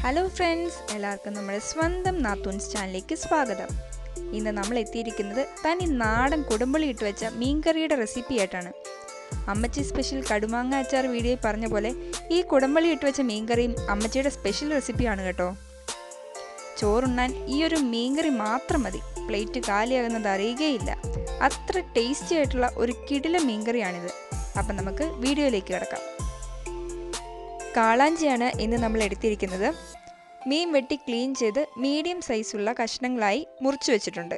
Hello friends, എല്ലാവർക്കും നമ്മുടെ സ്വന്തം നാത്തൂൻസ് ചാനലിലേക്ക് സ്വാഗതം. ഇന്ന് നമ്മൾ എത്തിയിരിക്കുന്നത് തനി നാടൻ കുടംപുളി ഇട്ട് വെച്ച മീൻകറിയുടെ റെസിപ്പി ആയിട്ടാണ്. അമ്മച്ചി സ്പെഷ്യൽ കടുമാങ്ങ അച്ചാർ വീഡിയോയിൽ പറഞ്ഞ പോലെ ഈ കുടംപുളി ഇട്ട് വെച്ച മീൻകറിയും അമ്മച്ചിയുടെ സ്പെഷ്യൽ റെസിപ്പിയാണ് കേട്ടോ. ചോറുണ്ണാൻ ഈ ഒരു മീൻകറി മാത്രം മതി, പ്ലേറ്റ് കാലിയാകുന്നത് അറിയുകയില്ല. അത്ര ടേസ്റ്റി ആയിട്ടുള്ള ഒരു കിടില മീൻകറിയാണിത്. അപ്പം നമുക്ക് വീഡിയോയിലേക്ക് കിടക്കാം. കാളാഞ്ചിയാണ് ഇന്ന് നമ്മൾ എടുത്തിരിക്കുന്നത്. മീൻ വെട്ടി ക്ലീൻ ചെയ്ത് മീഡിയം സൈസുള്ള കഷ്ണങ്ങളായി മുറിച്ചു വെച്ചിട്ടുണ്ട്.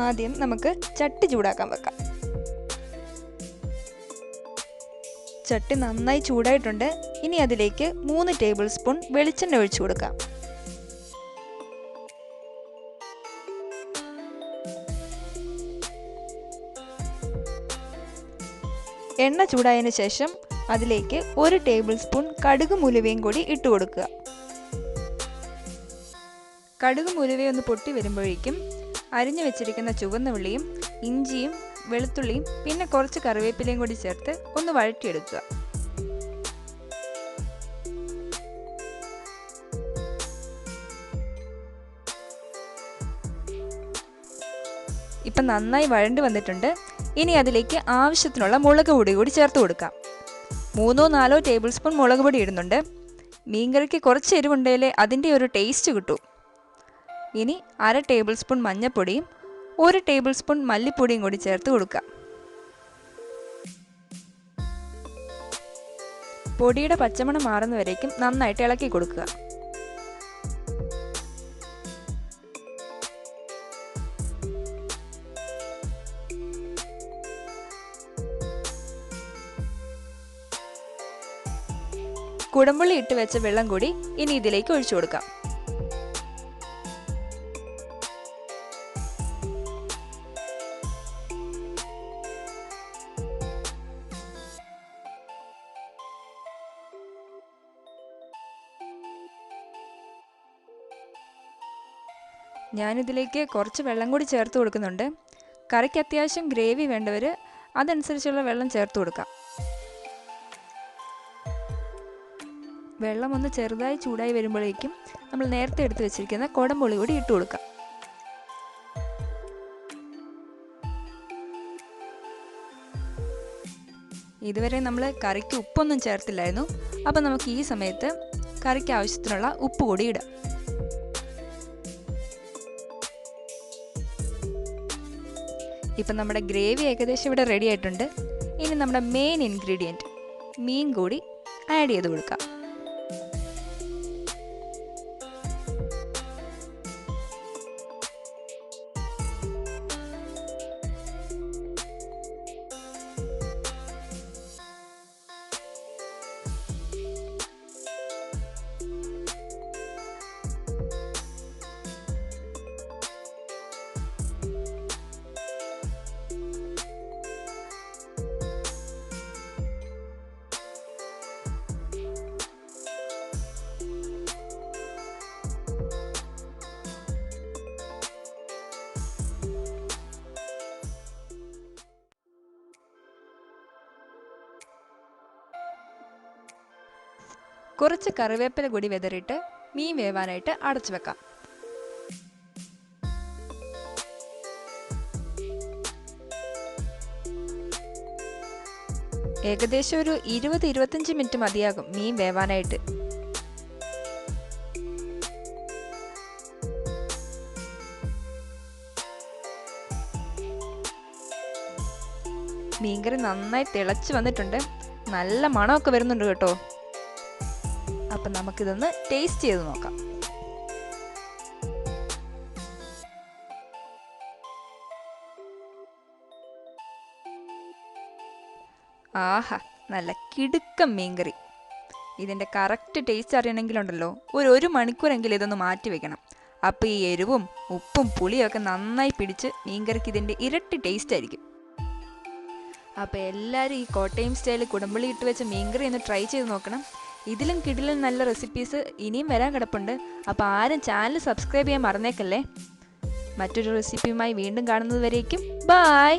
ആദ്യം നമുക്ക് ചട്ടി ചൂടാക്കാൻ വെക്കാം. ചട്ടി നന്നായി ചൂടായിട്ടുണ്ട്. ഇനി അതിലേക്ക് 3 ടേബിൾ സ്പൂൺ വെളിച്ചെണ്ണ ഒഴിച്ചു കൊടുക്കാം. എണ്ണ ചൂടായതിനു ശേഷം അതിലേക്ക് 1 ടേബിൾ സ്പൂൺ കടുകും ഉലുവയും കൂടി ഇട്ട് കൊടുക്കുക. കടുകും ഉലുവയും ഒന്ന് പൊട്ടി വരുമ്പോഴേക്കും അരിഞ്ഞു വെച്ചിരിക്കുന്ന ചുവന്ന ഉള്ളിയും ഇഞ്ചിയും വെളുത്തുള്ളിയും പിന്നെ കുറച്ച് കറിവേപ്പിലയും കൂടി ചേർത്ത് ഒന്ന് വഴറ്റിയെടുക്കുക. ഇപ്പം നന്നായി വഴണ്ടി വന്നിട്ടുണ്ട്. ഇനി അതിലേക്ക് ആവശ്യത്തിനുള്ള മുളക് പൊടി കൂടി ചേർത്ത് കൊടുക്കാം. 3-4 ടേബിൾ സ്പൂൺ മുളക് പൊടി ഇടുന്നുണ്ട്. മീൻകറിക്ക് കുറച്ച് എരിവുണ്ടെങ്കിലേ അതിൻ്റെ ഒരു ടേസ്റ്റ് കിട്ടൂ. ഇനി 1/2 ടേബിൾ സ്പൂൺ മഞ്ഞൾപ്പൊടിയും 1 ടേബിൾ സ്പൂൺ മല്ലിപ്പൊടിയും കൂടി ചേർത്ത് കൊടുക്കുക. പൊടിയുടെ പച്ചമണം മാറുന്നവരേക്കും നന്നായിട്ട് ഇളക്കി കൊടുക്കുക. കുടംപുളി ഇട്ട് വെച്ച വെള്ളം കൂടി ഇനി ഇതിലേക്ക് ഒഴിച്ചു കൊടുക്കാം. ഞാനിതിലേക്ക് കുറച്ച് വെള്ളം കൂടി ചേർത്ത് കൊടുക്കുന്നുണ്ട്. കറിക്ക് അത്യാവശ്യം ഗ്രേവി വേണ്ടവർ അതനുസരിച്ചുള്ള വെള്ളം ചേർത്ത് കൊടുക്കാം. വെള്ളം ഒന്ന് ചെറുതായി ചൂടായി വരുമ്പോഴേക്കും നമ്മൾ നേരത്തെ എടുത്ത് വെച്ചിരിക്കുന്ന കുടംപുളി കൂടി ഇട്ട് കൊടുക്കാം. ഇതുവരെ നമ്മൾ കറിക്ക് ഉപ്പൊന്നും ചേർത്തില്ലായിരുന്നു. അപ്പം നമുക്ക് ഈ സമയത്ത് കറിക്ക് ആവശ്യത്തിനുള്ള ഉപ്പ് കൂടി ഇടാം. ഇപ്പം നമ്മുടെ ഗ്രേവി ഏകദേശം ഇവിടെ റെഡി ആയിട്ടുണ്ട്. ഇനി നമ്മുടെ മെയിൻ ഇൻഗ്രീഡിയൻറ്റ് മീൻ കൂടി ആഡ് ചെയ്ത് കൊടുക്കാം. കുറച്ച് കറിവേപ്പില കൂടി വിതറിയിട്ട് മീൻ വേവാനായിട്ട് അടച്ചു വെക്കാം. ഏകദേശം ഒരു 20-25 മിനിറ്റ് മതിയാകും മീൻ വേവാനായിട്ട്. മീൻകറി നന്നായി തിളച്ച് വന്നിട്ടുണ്ട്. നല്ല മണമൊക്കെ വരുന്നുണ്ട് കേട്ടോ. അപ്പം നമുക്കിതൊന്ന് ടേസ്റ്റ് ചെയ്ത് നോക്കാം. ആഹാ, നല്ല കിടുക്കം മീൻകറി. ഇതിൻ്റെ കറക്റ്റ് ടേസ്റ്റ് അറിയണമെങ്കിലുണ്ടല്ലോ ഒരു മണിക്കൂറെങ്കിലും ഇതൊന്ന് മാറ്റി വെക്കണം. അപ്പോൾ ഈ എരിവും ഉപ്പും പുളിയൊക്കെ നന്നായി പിടിച്ച് മീൻകറിക്ക് ഇതിൻ്റെ ഇരട്ടി ടേസ്റ്റ് ആയിരിക്കും. അപ്പോൾ എല്ലാവരും ഈ കോട്ടയം സ്റ്റൈൽ കുടംപുളി ഇട്ട് വെച്ച മീൻകറി ഒന്ന് ട്രൈ ചെയ്ത് നോക്കണം. ഇതിലും കിടിലും നല്ല റെസിപ്പീസ് ഇനിയും വരാൻ കിടപ്പുണ്ട്. അപ്പോൾ ആരും ചാനൽ സബ്സ്ക്രൈബ് ചെയ്യാൻ മറന്നേക്കല്ലേ. മറ്റൊരു റെസിപ്പിയുമായി വീണ്ടും കാണുന്നത് വരേക്കും ബായ്.